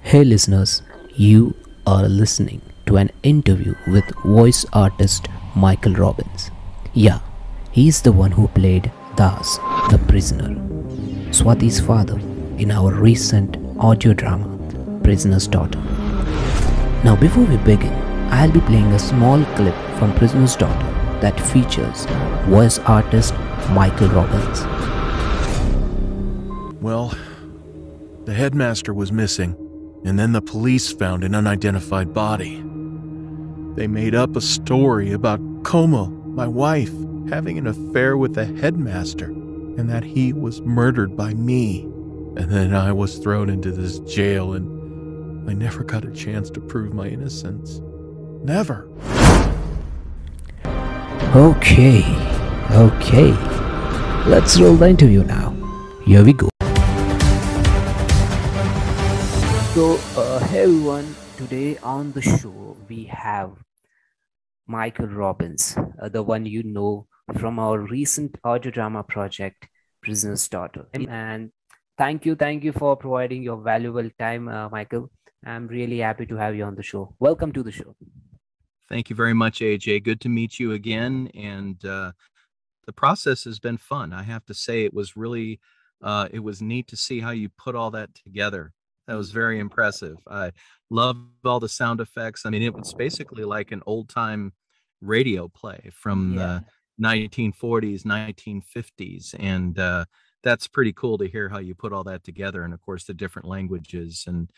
Hey listeners, you are listening to an interview with voice artist Michael Robbins. Yeah, he's the one who played Das, the prisoner, Swati's father, in our recent audio drama, Prisoner's Daughter. Now, before we begin, I'll be playing a small clip from Prisoner's Daughter that features voice artist Michael Robbins. Well, the headmaster was missing, and then the police found an unidentified body. They made up a story about Como, my wife, having an affair with the headmaster, and that he was murdered by me. And then I was thrown into this jail, and I never got a chance to prove my innocence. Never. Okay. Let's roll the interview now. Here we go. So, hey everyone, today on the show we have Michael Robbins, the one you know from our recent audio drama project, Prisoner's Daughter. And thank you for providing your valuable time, Michael. I'm really happy to have you on the show. Welcome to the show. Thank you very much, Ajay. Good to meet you again. And the process has been fun. I have to say, it was really, it was neat to see how you put all that together. That was very impressive. I loved all the sound effects. I mean, it was basically like an old-time radio play from the 1940s, 1950s. And that's pretty cool to hear how you put all that together. And of course, the different languages. And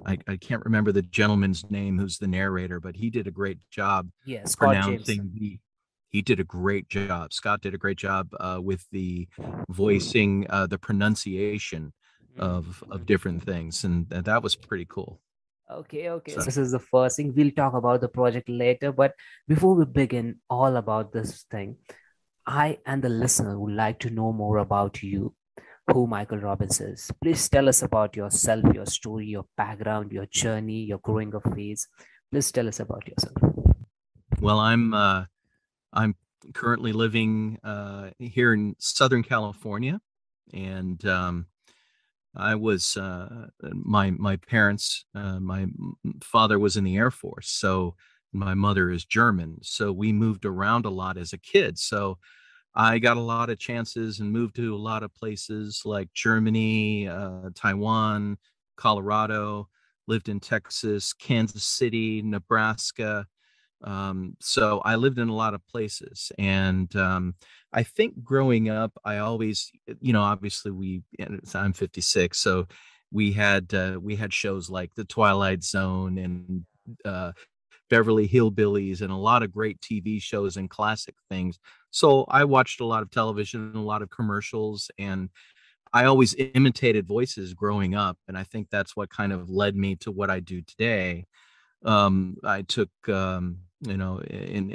I can't remember the gentleman's name who's the narrator, but he did a great job pronouncing he did a great job. Scott did a great job with the voicing, the pronunciation of different things, and that was pretty cool. Okay. So this is the first thing. We'll talk about the project later, but before we begin all about this thing, I and the listener would like to know more about you, who Michael Robbins is. Please tell us about yourself, your story, your background, your journey, your growing up phase. Please tell us about yourself. Well, I'm currently living here in Southern California, and I was my parents. My father was in the Air Force, so my mother is German. So we moved around a lot as a kid. So I got a lot of chances and moved to a lot of places like Germany, Taiwan, Colorado. Lived in Texas, Kansas City, Nebraska. So I lived in a lot of places, and I think growing up, I always, obviously I'm 56, so we had shows like The Twilight Zone and Beverly Hillbillies and a lot of great TV shows and classic things. So I watched a lot of television and a lot of commercials, and I always imitated voices growing up, and I think that's what kind of led me to what I do today. I took,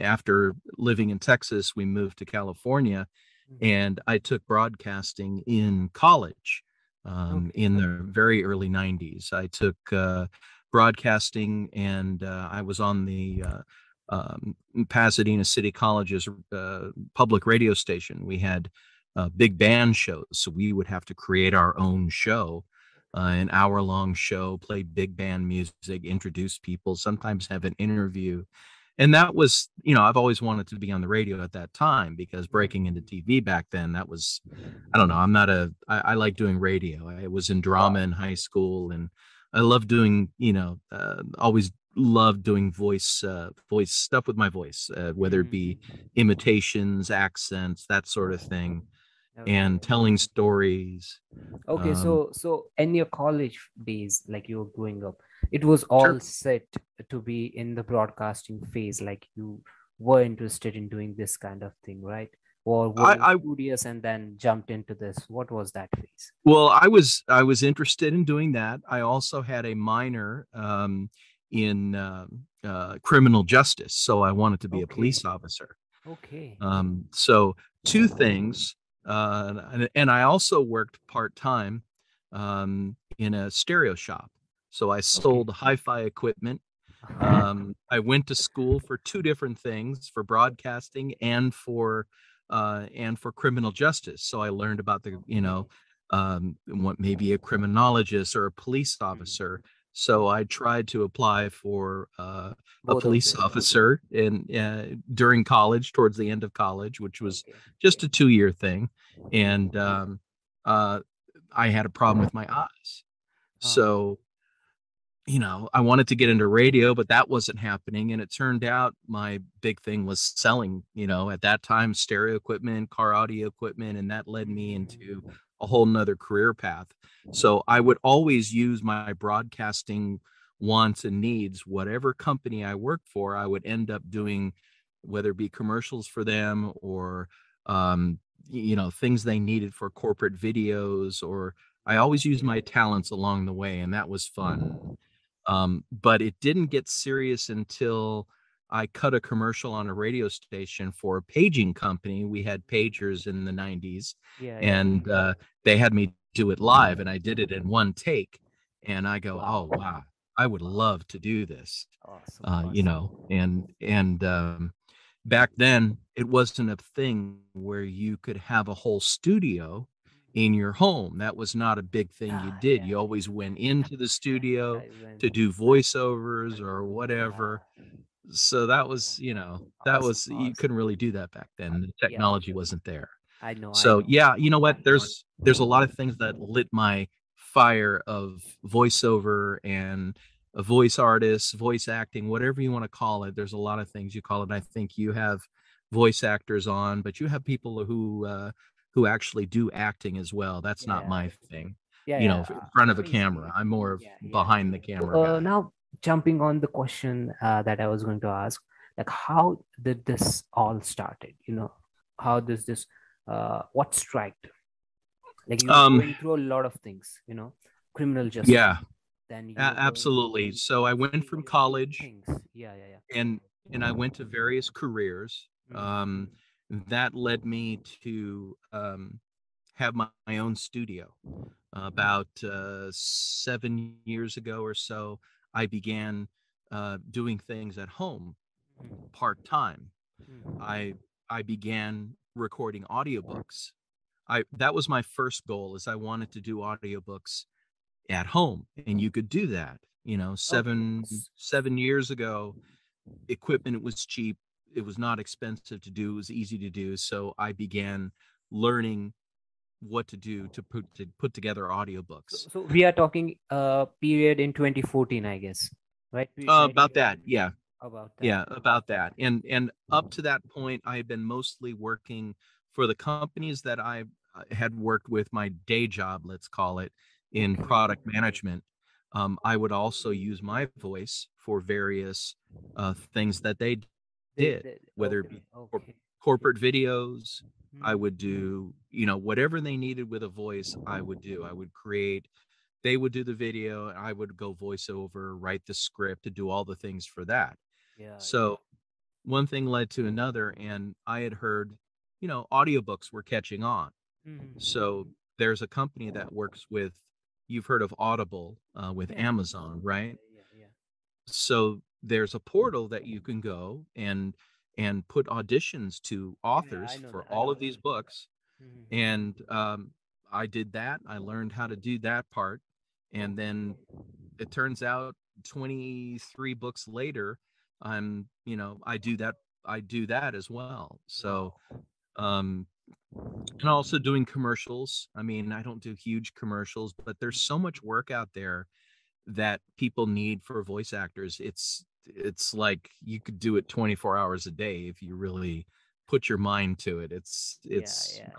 after living in Texas, we moved to California, and I took broadcasting in college in the very early 90s. I took broadcasting, and I was on the Pasadena City College's public radio station. We had big band shows, so we would have to create our own show. An hour-long show, play big band music, introduce people, sometimes have an interview. And that was, I've always wanted to be on the radio at that time, because breaking into TV back then, that was, I don't know, I like doing radio. I was in drama in high school, and I love doing, always loved doing voice stuff with my voice, whether it be imitations, accents, that sort of thing. And telling stories. Okay, so in your college days, like you were growing up, it was all set to be in the broadcasting phase. Like you were interested in doing this kind of thing, right? Or were you studious and then jumped into this? What was that phase? Well, I was interested in doing that. I also had a minor in criminal justice, so I wanted to be a police officer. Okay. So two things. And I also worked part-time in a stereo shop. So I sold hi-fi equipment. I went to school for two different things, for broadcasting and for criminal justice. So I learned about what maybe a criminologist or a police officer. So I tried to apply for a Both of police them. officer during college, towards the end of college, which was Okay. just a 2-year thing. And uh, I had a problem with my eyes. So, I wanted to get into radio, but that wasn't happening. And it turned out my big thing was selling, at that time, stereo equipment, car audio equipment, and that led me into a whole nother career path. So I would always use my broadcasting wants and needs. Whatever company I worked for, I would end up doing, whether it be commercials for them or, things they needed for corporate videos, or I always used my talents along the way, and that was fun. But it didn't get serious until I cut a commercial on a radio station for a paging company. We had pagers in the 90s, Yeah, yeah. and they had me do it live, and I did it in one take. And I go, Wow. oh, wow, I would love to do this. Awesome. And back then it wasn't a thing where you could have a whole studio in your home. That was not a big thing you did. You always went into the studio I went. to do voiceovers or whatever. So that was, Awesome. you couldn't really do that back then. The Yeah, technology wasn't there. I know. So yeah, you know what? There's a lot of things that lit my fire of voiceover and a voice artist, voice acting, whatever you want to call it. There's a lot of things you call it. I think you have voice actors on, but you have people who actually do acting as well. That's not Yeah, my thing. yeah, In front of a Crazy. camera. I'm more of Yeah, yeah. behind the So, camera guy. now jumping on the question that I was going to ask, like, how did this all started? How does this, what striked? Like, you were going through a lot of things, criminal justice. Yeah, Then you absolutely. So I went from college things. Yeah, yeah, yeah. and I went to various careers. Mhm. That led me to have my own studio. About 7 years ago or so, I began doing things at home Mhm. part time. Mhm. I began recording audiobooks. That was my first goal, is I wanted to do audiobooks at home, and you could do that. Okay. 7 years ago, equipment was cheap. It was not expensive to do. It was easy to do. So I began learning what to do to put together audiobooks. So we are talking period in 2014, I guess, right? About that, yeah. About that. Yeah, about that. And up to that point, I had been mostly working for the companies that I had worked with, my day job, let's call it, in Okay. product management. I would also use my voice for various things that they did, whether it be Okay. corporate videos. I Mhm. would do, whatever they needed with a voice, I would do. I would create, they would do the video, and I would go voiceover, write the script, to do all the things for that. Yeah, So one thing led to another, and I had heard, audiobooks were catching on. yeah. Mhm. So there's a company that works with, you've heard of Audible with Yeah. Amazon, right? Yeah, yeah. So there's a portal that you can go and put auditions to authors I know for that. all of these books. Mhm. And I did that. I learned how to do that part. And then it turns out 23 books later, I do that as well. So um and also doing commercials. I mean, I don't do huge commercials, but there's so much work out there that people need for voice actors. It's like you could do it 24 hours a day if you really put your mind to it. It's Yeah,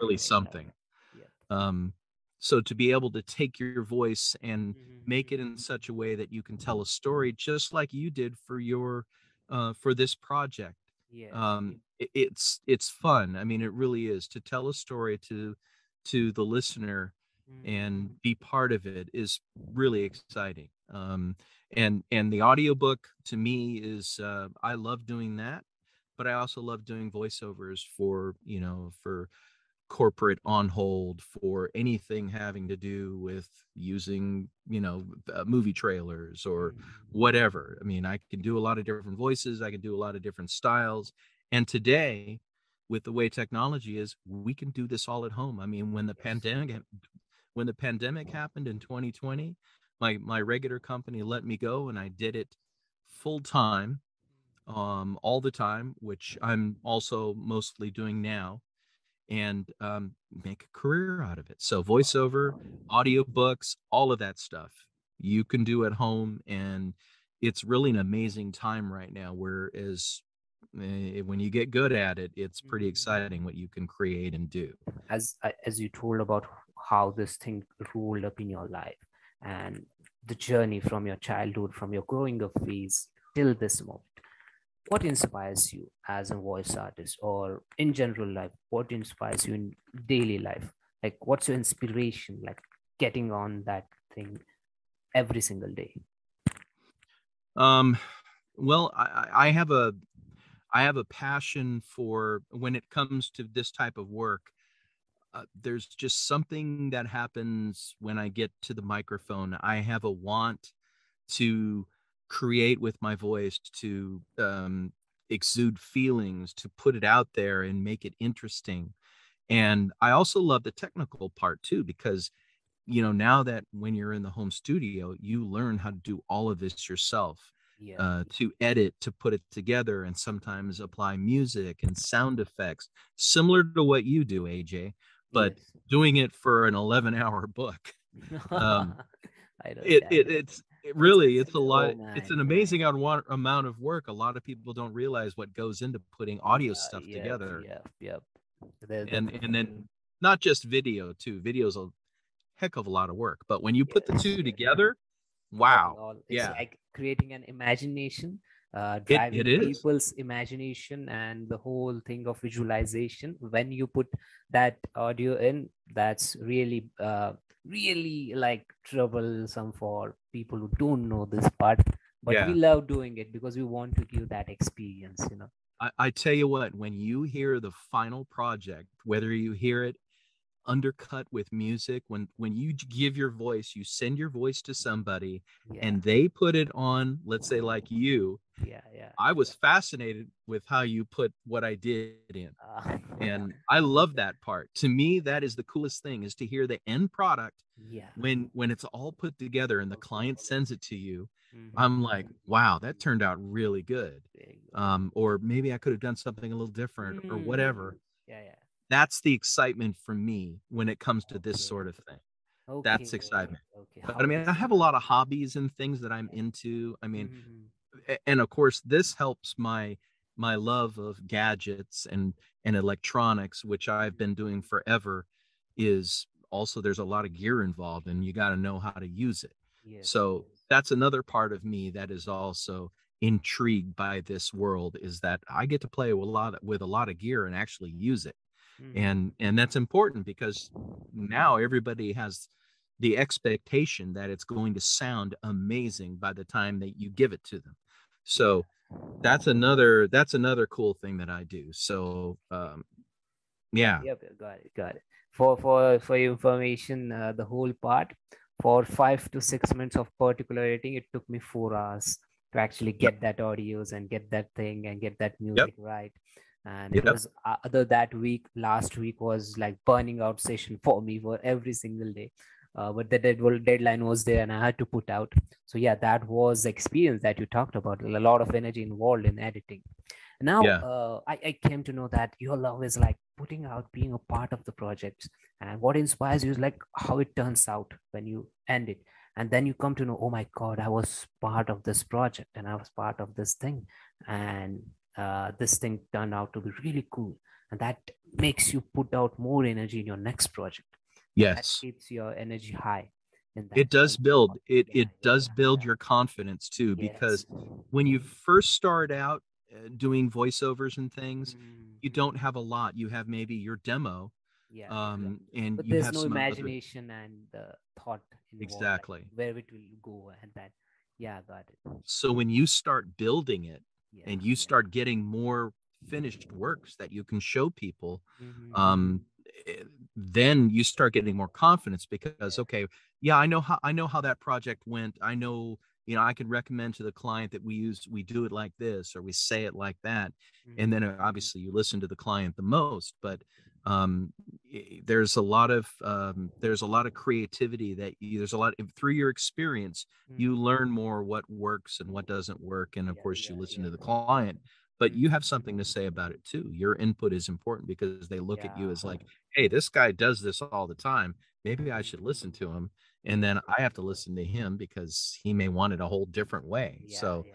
really exactly. something. Yep. So to be able to take your voice and make it Mhm. in such a way that you can tell a story, just like you did for your for this project, Yes. it's fun. I mean, it really is, to tell a story to the listener Mhm. and be part of it is really exciting. And the audiobook to me is, I love doing that, but I also love doing voiceovers for, for corporate on hold, for anything having to do with using, movie trailers or Mhm. whatever. I mean, I can do a lot of different voices, I can do a lot of different styles. And today, with the way technology is, we can do this all at home. I mean, when the Yes. pandemic happened in 2020, my regular company let me go, and I did it full time, all the time, which I'm also mostly doing now, and make a career out of it. So voiceover, audiobooks, all of that stuff you can do at home, and it's really an amazing time right now. Whereas when you get good at it, it's pretty exciting what you can create and do. As you told about how this thing rolled up in your life, and the journey from your childhood, from your growing up phase till this moment, what inspires you as a voice artist, or in general life, what inspires you in daily life? Like, what's your inspiration, like getting on that thing every single day? Um, well, I have a passion for, when it comes to this type of work. There's just something that happens when I get to the microphone. I have a want to create with my voice, to exude feelings, to put it out there and make it interesting. And I also love the technical part too, because now that when you're in the home studio, you learn how to do all of this yourself, Yeah. to edit, to put it together, and sometimes apply music and sound effects, similar to what you do, AJ, but Yes. doing it for an 11-hour book. Um, I know it, that. it it's it really, it's a Oh lot. It's an man. amazing amount of work. A lot of people don't realize what goes into putting audio Yeah. stuff Yep. together, Yep. Yep. The and then not just video too. Video's a heck of a lot of work, but when you put the yes. two together, Having wow, all, it's yeah, like creating an imagination, it driving is. people's imagination, and the whole thing of visualization. When you put that audio in, that's really really like troublesome for people who don't know this part, but we Yeah, love doing it because we want to give that experience. I tell you what, when you hear the final project, whether you hear it undercut with music, when you give your voice, you send your voice to somebody Yeah. and they put it on, let's say like you. Yeah. Yeah. I was fascinated with how you put what I did in, Yeah. and I love that part. To me, that is the coolest thing, is to hear the end product Yeah. when it's all put together and the client sends it to you. Mhm. I'm like, wow, that turned out really good. Very good. Or maybe I could have done something a little different or Mm. whatever. Yeah. Yeah. That's the excitement for me when it comes to this Okay. sort of thing. Okay. That's excitement. Okay. But I How mean, I this? have a lot of hobbies and things that I'm into. I mean, Mhm. and of course, this helps my love of gadgets and electronics, which I've been doing forever. Is also, there's a lot of gear involved, and you got to know how to use it. Yes. So that's another part of me that is also intrigued by this world, is that I get to play with a lot of gear and actually use it. Mhm. And that's important, because now everybody has the expectation that it's going to sound amazing by the time that you give it to them. Yeah. So that's another cool thing that I do. So Yep. yeah. Yep. Got it. Got it. For your information, the whole part, for 5 to 6 minutes of particular editing, it took me 4 hours to actually Yep. get that audios and get that thing and get that Yep. music right. And it Yep. was other that week, last week was like burning out session for me for every single day. But the deadline was there and I had to put out. So yeah, that was the experience that you talked about. A lot of energy involved in editing. Now Yeah. I came to know that your love is like putting out, being a part of the projects, and what inspires you is like how it turns out when you end it, and then you come to know, oh my god, I was part of this project and I was part of this thing, and this thing turned out to be really cool, and that makes you put out more energy in your next project, and that Yes. keeps your energy high in that It does whole build part. it. Yeah, It yeah, does build your confidence too, yes. because when you first start out doing voiceovers and things, you Mhm. don't have a lot. You have maybe your demo, Yeah, yeah. and But you there's have no some other. imagination and thought involved, like Exactly. where it will go and that. Yeah, got it. So when you start building it Yeah, and you yeah. start getting more finished works that you can show people, Mm-hmm. um, eh, then you start getting more confidence, because Yeah. okay, yeah, I know how that project went. I know, I can recommend to the client that we do it like this, or we say it like that. And then Mm-hmm. obviously you listen to the client the most, but um, there's a lot of creativity that there's a lot through your experience. You Mm. learn more what works and what doesn't work, and of Yeah, course you yeah, listen yeah. to the client, but Mm. you have something to say about it too. Your input is important because they look at you Yeah. as like, hey, this guy does this all the time, maybe I should listen to him. And Yeah. then I have to listen to him because he may want it a whole different way. Yeah, So yeah,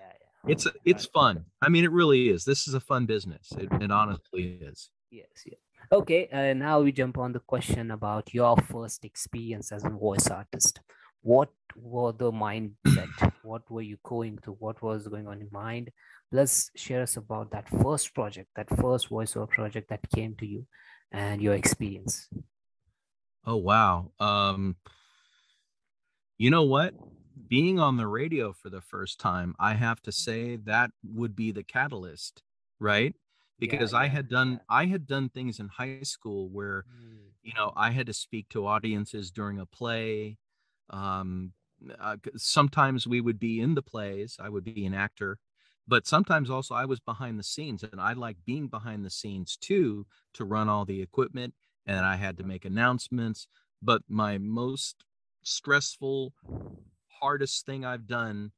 yeah. it's fun. I mean, it really is. This is a fun business. It honestly is. Yes, yes. Okay, now we jump on the question about your first experience as a voice artist. What were the mindset? What were you going through? What was going on in your mind? Let's share us about that first project, that first voiceover project that came to you and your experience. Oh wow. You know what? Being on the radio for the first time, I have to say that would be the catalyst, right? Yeah, Because yeah. I had done things in high school where, Mm. I had to speak to audiences during a play. Um, Sometimes we would be in the plays, I would be an actor, but sometimes also I was behind the scenes, and I like being behind the scenes too, to run all the equipment, and I had to make announcements. But my most stressful, hardest thing I've done,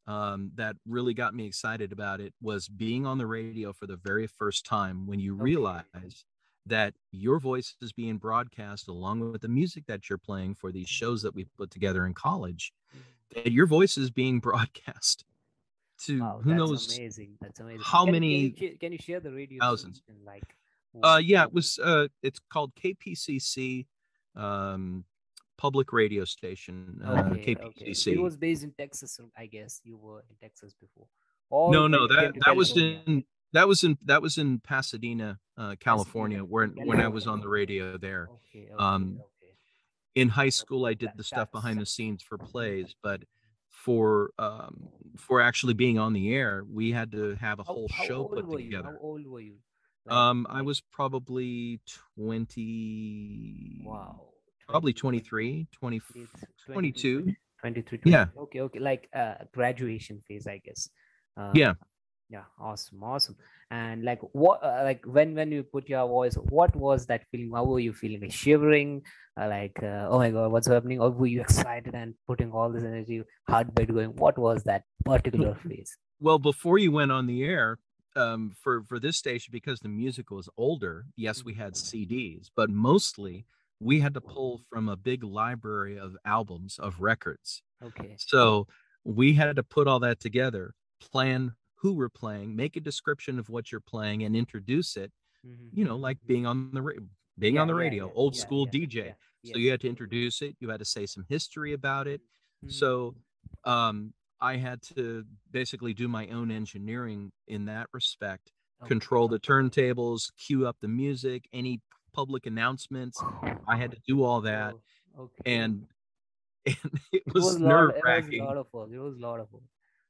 that really got me excited about it, was being on the radio for the very first time, when you Okay. realize that your voice is being broadcast along with the music that you're playing for these shows that we put together in college, Mm. that your voice is being broadcast to Wow, who that's knows amazing. That's amazing. how Can you many can you share the radio thousands. station like who? Yeah, it was. It's called KPCC, um, public radio station. Okay, okay. It KPCC. was based in Texas, so I guess you were in Texas before, or No, when no, you came to that was California, in that was in Pasadena, Pasadena, California, where I was California. on the radio there. Okay, okay, Um, okay. in high That, school, I did that the stuff that's behind the scenes for plays, but for actually being on the air, we had to have a whole how show old put were you? How together. old were you? Like I was probably 20, wow, probably 20, 23, 20, 22, 22. 23, Yeah, 20. Okay, okay. Like graduation phase, I guess. Uh, yeah. yeah, awesome, awesome. And like what, like when you put your voice, what was that feeling? How were you feeling? Like shivering, like oh my god, what's happening? Or were you excited and putting all this energy, heartbeat going? What was that particular phase? Well, before you went on the air, for this station, because the music was older, yes, we had Mhm. CDs, but mostly we had to pull from a big library of albums, of records. Okay. So we had to put all that together, plan who we're playing, make a description of what you're playing, and introduce it. Like Mm-hmm. being on Yeah, the yeah, radio, yeah, old yeah, school yeah, DJ. yeah. So you Yes. had to introduce it. You had to say some history about it. Mm-hmm. So um, I had to basically do my own engineering in that respect, Okay. control the turntables, cue up the music, any public announcements. I had to do all that, Oh, okay. and and it It was was a lot. nerve It was a wracking. lot of work. It was a lot of work.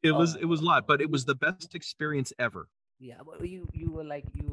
It was a lot, but it was the best experience ever. Yeah, but you were like you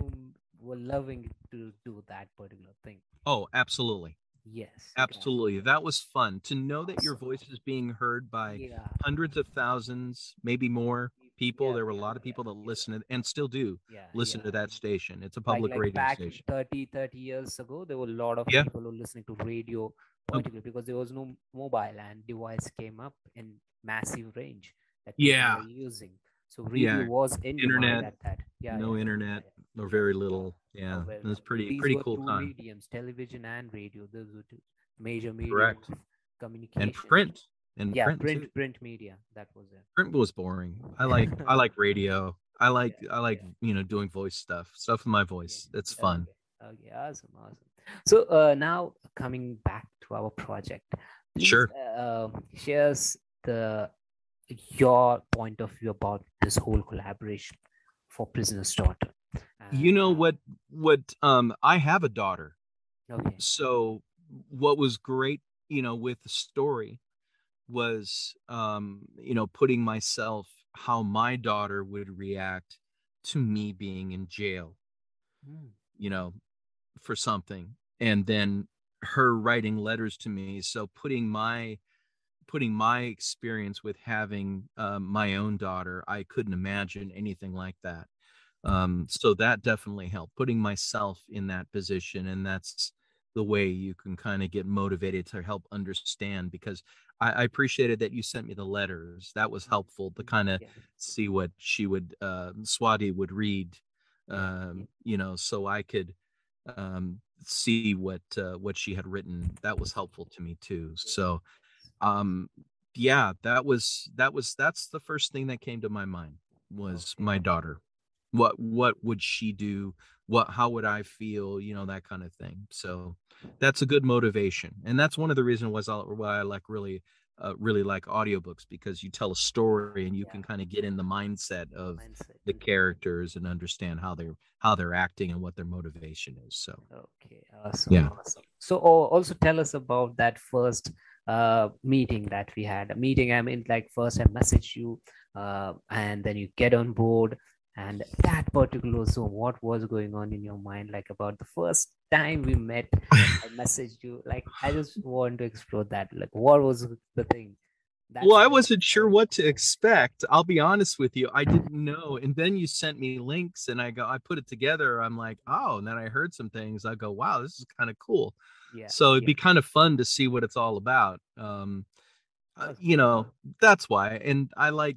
were loving to do that particular thing. Oh, absolutely. Yes. Yeah. Absolutely. That was fun to know that your Awesome. voice is being heard by Yeah. hundreds of thousands, maybe more people. Yeah. There were a Yeah. lot of Yeah. people that Yeah. listen to, and still do Yeah. listen Yeah. to that station. It's a Like public like radio back station. 30 years ago, there were a lot of Yeah. people who listening to radio, Oh, particularly because there was no mobile and device came up in massive range that people were yeah. using. So radio Yeah. was in demand Internet, at that. Yeah, yeah, no internet, or yeah, very little. yeah. Yeah. Very It was little. These pretty were cool two time. mediums, television and radio. Those were two major medium Correct. of And communication. print. And Yeah, print too. print media. That was it. Print was boring. I like radio. Yeah, I like, yeah, doing voice stuff with my yeah. voice. It's fun. Okay, okay, awesome, awesome. So now coming back to our project, please Sure. share us the your point of view about this whole collaboration for Prisoner's Daughter. You And know what I have a daughter. okay. So what was great, with the story was, putting myself, how my daughter would react to me being in jail, Mm. you know, for something, and then her writing letters to me. So putting my experience with having my own daughter, I couldn't imagine anything like that. So that definitely helped, putting myself in that position. And that's the way you can kind of get motivated to help understand, because I appreciated that you sent me the letters. That was helpful to kind of Yeah, see what she would, Swati would read, yeah, so I could see what she had written. That was helpful to me too. So um yeah, that's the first thing that came to my mind, was okay, my daughter. What would she do? How would I feel? That kind of thing. So that's a good motivation, and that's one of the reasons why I like really like audiobooks, because you tell a story and you yeah, can kind of get in the mindset of mindset. the characters and understand how they're acting and what their motivation is. So Okay, awesome, yeah. awesome. So also tell us about that first meeting that we had. A meeting, I mean, like first I messaged you, and then you get on board, and that particular Zoom, what was going on in your mind, like about the first time we met? I messaged you, like I just want to explore that. Like, what was the thing? Well, That's I the wasn't sure what to expect. I'll be honest with you. I didn't know. And then you sent me links and I put it together. I'm like, oh, and then I heard some things. I go, wow, this is kind of cool. yeah, So it'd be kind of fun to see what it's all about. awesome. That's why. And I like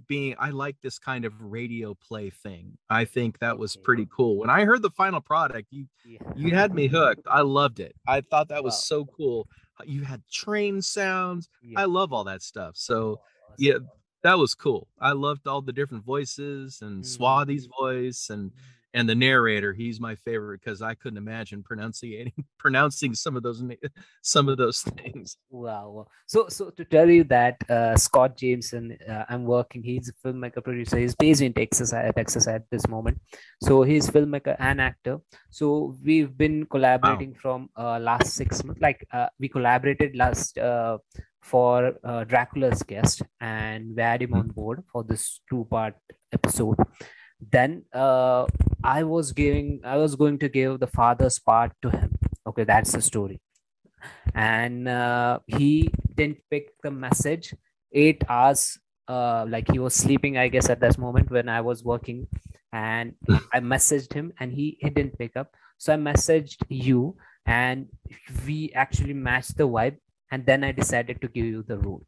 this kind of radio play thing. I think that was Okay, pretty cool. When I heard the final product, you yeah, had me hooked. I loved it. I thought that was wow, so cool. You had train sounds. yeah, I love all that stuff. So awesome. yeah, that was cool. I loved all the different voices, and Mhm. Swati's voice, and the narrator. He's my favorite because I couldn't imagine pronouncing some of those things. Wow. Wow. So to tell you that Scott Jameson, I'm working. He's a filmmaker producer. He's based in Texas at this moment. So he's filmmaker and actor. So we've been Wow. collaborating from last 6 months. Like we collaborated last for Dracula's guest, and we had him Mhm. on board for this 2-part episode. Then I was going to give the father's part to him. Okay, that's the story, and he didn't pick the message 8 hours. Like he was sleeping, I guess, at that moment when I was working, and I messaged him and he didn't pick up. So I messaged you, and we actually matched the vibe, and then I decided to give you the role.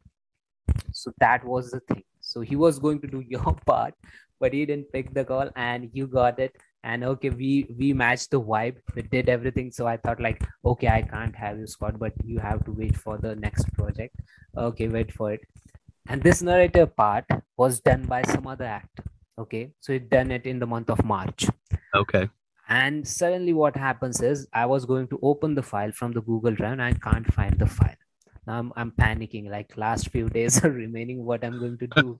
So that was the thing. So he was going to do your part, but he didn't pick the call, and you got it. And okay, we matched the vibe. We did everything. So I thought like, okay, I can't have you, Scott, but you have to wait for the next project. Okay, wait for it. And this narrative part was done by some other actor. Okay, so he done it in the month of March. Okay. And suddenly what happens is I was going to open the file from the Google Drive and I can't find the file. Now I'm panicking, like last few days are remaining, what I'm going to do.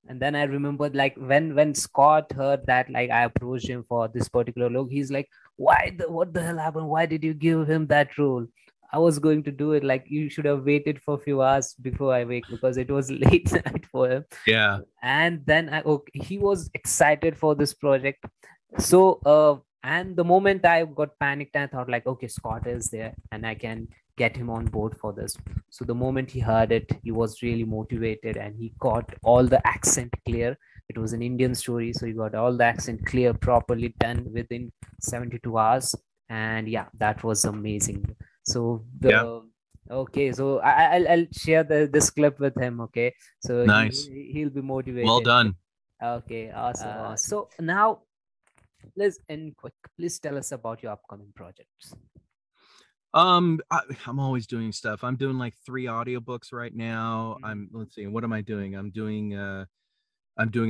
And then I remembered, like when Scott heard that, like I approached him for this particular look, he's like, what the hell happened? Why did you give him that role? I was going to do it. Like you should have waited for a few hours before I wake, because it was late night for him. Yeah. And then he was excited for this project. So and the moment I got panicked, I thought like, okay, Scott is there and I can get him on board for this. So the moment he heard it, he was really motivated and he got all the accent clear. It was an Indian story, so he got all the accent clear, properly done within 72 hours. And yeah, that was amazing. So Yeah. the okay, so I'll share this clip with him. Okay, so Nice. he'll be Well motivated. done. Okay, awesome, awesome. So now let's end quick. Please tell us about your upcoming projects. I'm always doing stuff. I'm doing like 3 audiobooks right now. Let's see, what am I doing? I'm doing a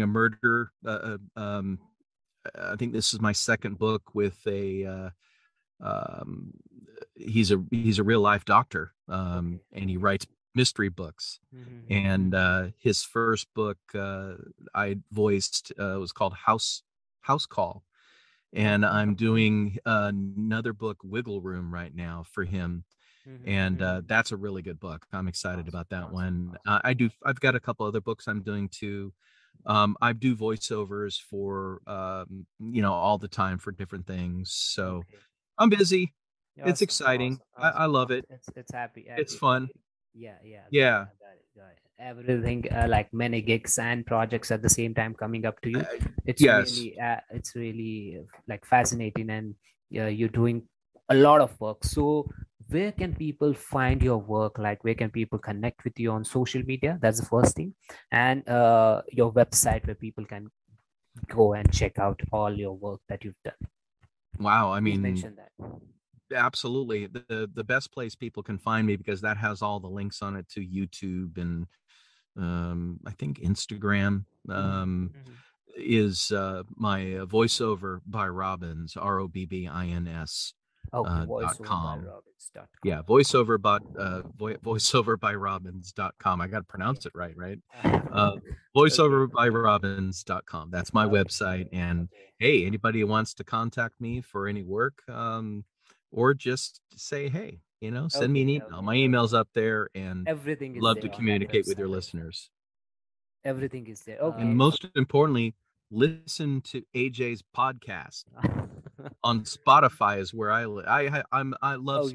murder. I think this is my second book with um, he's a real life doctor, Okay. and he writes mystery books. Mm-hmm. And his first book I voiced was called House Call, and Okay. I'm doing another book, Wiggle Room, right now for him. And Mm-hmm. that's a really good book. I'm excited Awesome, about that awesome, one. awesome. I've got a couple other books I'm doing too. I do voiceovers for all the time for different things. So Okay. I'm busy. It's Awesome, exciting. awesome, I awesome, love awesome. it. It's happy, It's happy. fun. Yeah, yeah. Got it, Yeah. got it, got it. everything, like many gigs and projects at the same time coming up to you. It's Yes. really like fascinating, and you're doing a lot of work. So where can people find your work? Like, where can people connect with you on social media? That's the first thing. And your website where people can go and check out all your work that you've done. Wow. I Please mean, mention that. absolutely. The best place people can find me, because that has all the links on it to YouTube and I think Instagram, Mhm. is my voiceover by Robbins, Robbins, Okay, .com. voiceoverbyrobbins.com. Yeah, voiceoverbyrobbins.com. I got to pronounce it right, right? Uh, Okay. voiceoverbyrobbins.com. That's my website. And Okay. hey, anybody who wants to contact me for any work, or just say, hey, send me an Okay. email. Okay. My email's up there, and Everything is love to there on that communicate with your website. listeners. Everything is there. And Okay. most importantly, listen to AJ's podcast on Spotify is where I love Okay.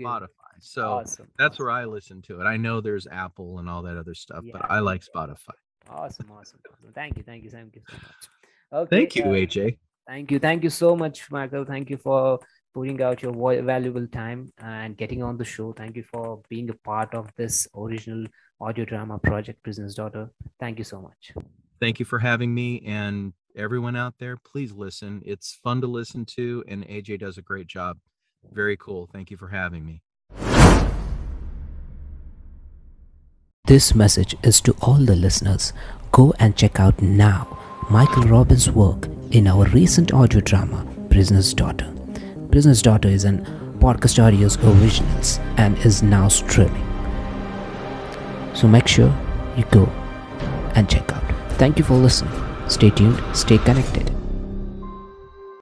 Spotify. So Awesome. that's Awesome. where I listen to it. I know there's Apple and all that other stuff, but Yeah. I like Spotify. Awesome. Awesome. Awesome. Thank you. Thank you. Thank you so much. Okay. Thank you, AJ. Thank you. Thank you so much, Michael. Thank you for putting out your valuable time and getting on the show. Thank you for being a part of this original audio drama project, Prisoner's Daughter. Thank you so much. Thank you for having me, and everyone out there, please listen. It's fun to listen to, and AJ does a great job. Very cool. Thank you for having me. This message is to all the listeners. Go and check out now Michael Robbins' work in our recent audio drama, Prisoner's Daughter. Prisoner's Daughter is an Podcast Audio's originals and is now streaming. So make sure you go and check out. Thank you for listening. Stay tuned, stay connected.